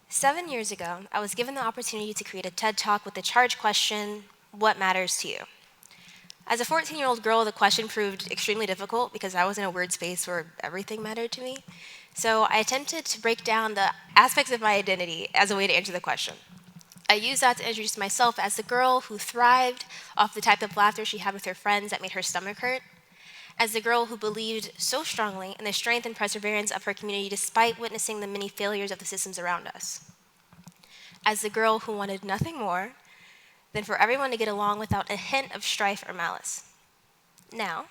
7 years ago, I was given the opportunity to create a TED Talk with the charged question, what matters to you? As a 14-year-old girl, the question proved extremely difficult because I was in a weird space where everything mattered to me. So I attempted to break down the aspects of my identity as a way to answer the question. I used that to introduce myself as the girl who thrived off the type of laughter she had with her friends that made her stomach hurt, as the girl who believed so strongly in the strength and perseverance of her community despite witnessing the many failures of the systems around us, as the girl who wanted nothing more than for everyone to get along without a hint of strife or malice. Now,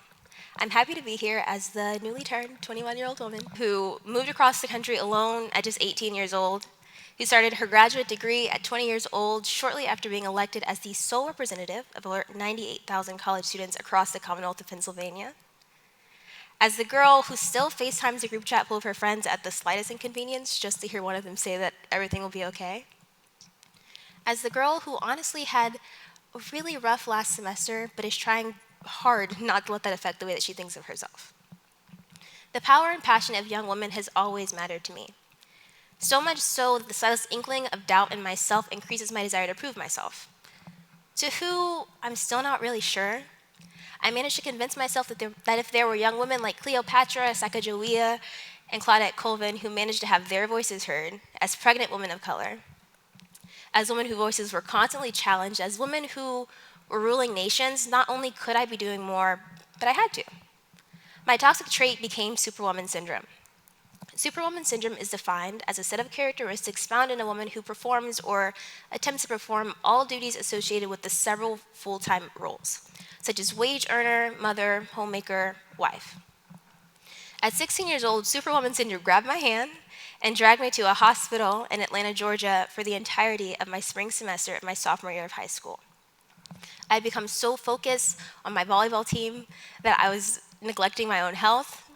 I'm happy to be here as the newly turned 21-year-old woman who moved across the country alone at just 18 years old, who started her graduate degree at 20 years old shortly after being elected as the sole representative of over 98,000 college students across the Commonwealth of Pennsylvania, as the girl who still FaceTimes a group chat full of her friends at the slightest inconvenience just to hear one of them say that everything will be okay, as the girl who honestly had a really rough last semester but is trying hard not to let that affect the way that she thinks of herself. The power and passion of young women has always mattered to me. So much so that the slightest inkling of doubt in myself increases my desire to prove myself. To who I'm still not really sure, I managed to convince myself that if there were young women like Cleopatra, Sacagawea, and Claudette Colvin who managed to have their voices heard as pregnant women of color, as women whose voices were constantly challenged, as women who were ruling nations, not only could I be doing more, but I had to. My toxic trait became Superwoman syndrome. Superwoman syndrome is defined as a set of characteristics found in a woman who performs or attempts to perform all duties associated with the several full-time roles, such as wage earner, mother, homemaker, wife. At 16 years old, Superwoman syndrome grabbed my hand and dragged me to a hospital in Atlanta, Georgia for the entirety of my spring semester of my sophomore year of high school. I had become so focused on my volleyball team that I was neglecting my own health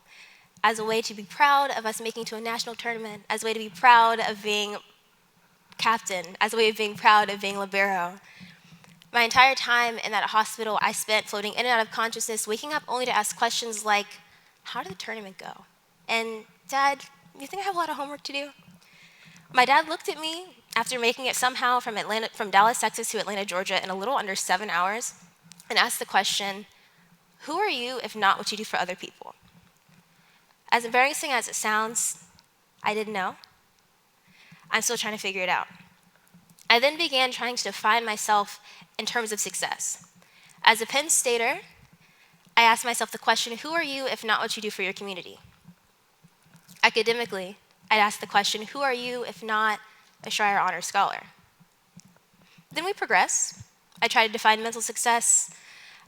as a way to be proud of us making to a national tournament, as a way to be proud of being captain, as a way of being proud of being libero. My entire time in that hospital, I spent floating in and out of consciousness, waking up only to ask questions like, how did the tournament go? And Dad, you think I have a lot of homework to do? My dad looked at me after making it somehow from Dallas, Texas to Atlanta, Georgia in a little under 7 hours and asked the question, who are you if not what you do for other people? As embarrassing as it sounds, I didn't know. I'm still trying to figure it out. I then began trying to define myself in terms of success. As a Penn Stater, I asked myself the question, who are you if not what you do for your community? Academically, I'd ask the question, who are you if not a Schreyer Honor Scholar? Then we progress. I try to define mental success.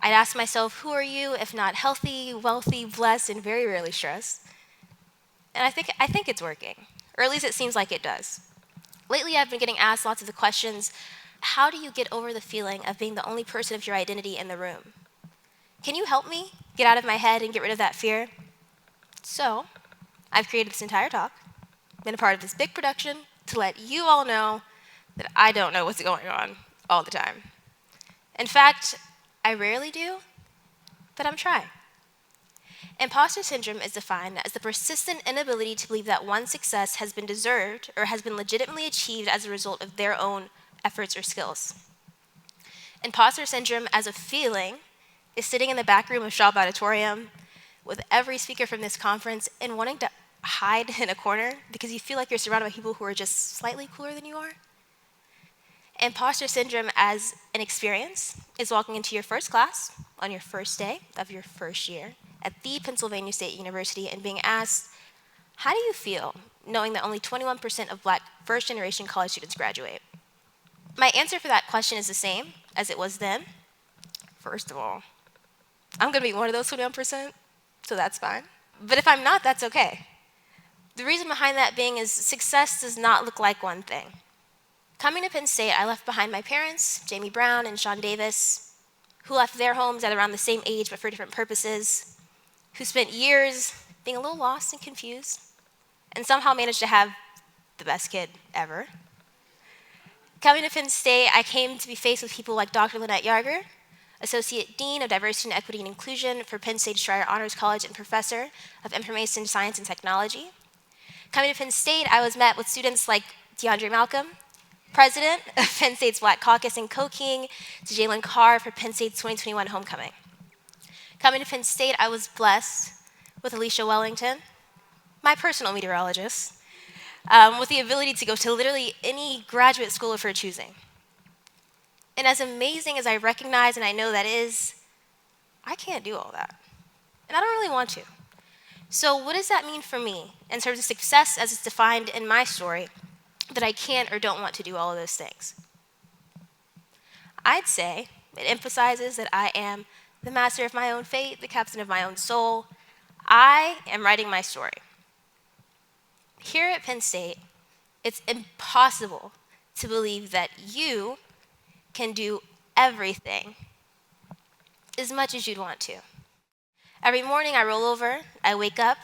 I'd ask myself, who are you if not healthy, wealthy, blessed, and very rarely stressed? And I think it's working, or at least it seems like it does. Lately, I've been getting asked lots of the questions, how do you get over the feeling of being the only person of your identity in the room? Can you help me get out of my head and get rid of that fear? So, I've created this entire talk, been a part of this big production to let you all know that I don't know what's going on all the time. In fact, I rarely do, but I'm trying. Imposter syndrome is defined as the persistent inability to believe that one's success has been deserved or has been legitimately achieved as a result of their own efforts or skills. Imposter syndrome as a feeling is sitting in the back room of Schwab Auditorium with every speaker from this conference and wanting to hide in a corner because you feel like you're surrounded by people who are just slightly cooler than you are. Imposter syndrome as an experience is walking into your first class on your first day of your first year at the Pennsylvania State University and being asked, how do you feel knowing that only 21% of Black first-generation college students graduate? My answer for that question is the same as it was then. First of all, I'm going to be one of those 21%, so that's fine. But if I'm not, that's okay. The reason behind that being is success does not look like one thing. Coming to Penn State, I left behind my parents, Jamie Brown and Sean Davis, who left their homes at around the same age but for different purposes, who spent years being a little lost and confused, and somehow managed to have the best kid ever. Coming to Penn State, I came to be faced with people like Dr. Lynette Yarger, Associate Dean of Diversity and Equity and Inclusion for Penn State Schreier Honors College and Professor of Information Science and Technology. Coming to Penn State, I was met with students like DeAndre Malcolm, President of Penn State's Black Caucus, and co-king to Jalen Carr for Penn State's 2021 homecoming. Coming to Penn State, I was blessed with Alicia Wellington, my personal meteorologist, with the ability to go to literally any graduate school of her choosing. And as amazing as I recognize and I know that is, I can't do all that. And I don't really want to. So what does that mean for me in terms of success as it's defined in my story, that I can't or don't want to do all of those things? I'd say it emphasizes that I am the master of my own fate, the captain of my own soul. I am writing my story. Here at Penn State, it's impossible to believe that you can do everything as much as you'd want to. Every morning I roll over, I wake up,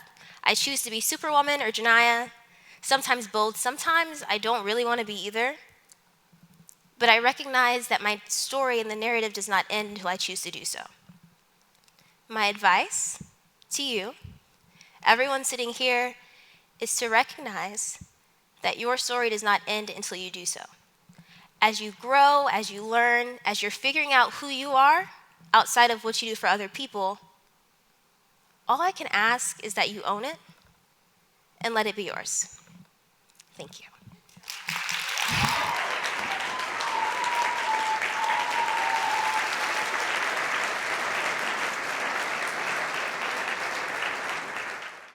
I choose to be Superwoman or Janiyah, sometimes both, sometimes I don't really want to be either. But I recognize that my story and the narrative does not end until I choose to do so. My advice to you, everyone sitting here, is to recognize that your story does not end until you do so. As you grow, as you learn, as you're figuring out who you are outside of what you do for other people, all I can ask is that you own it and let it be yours. Thank you.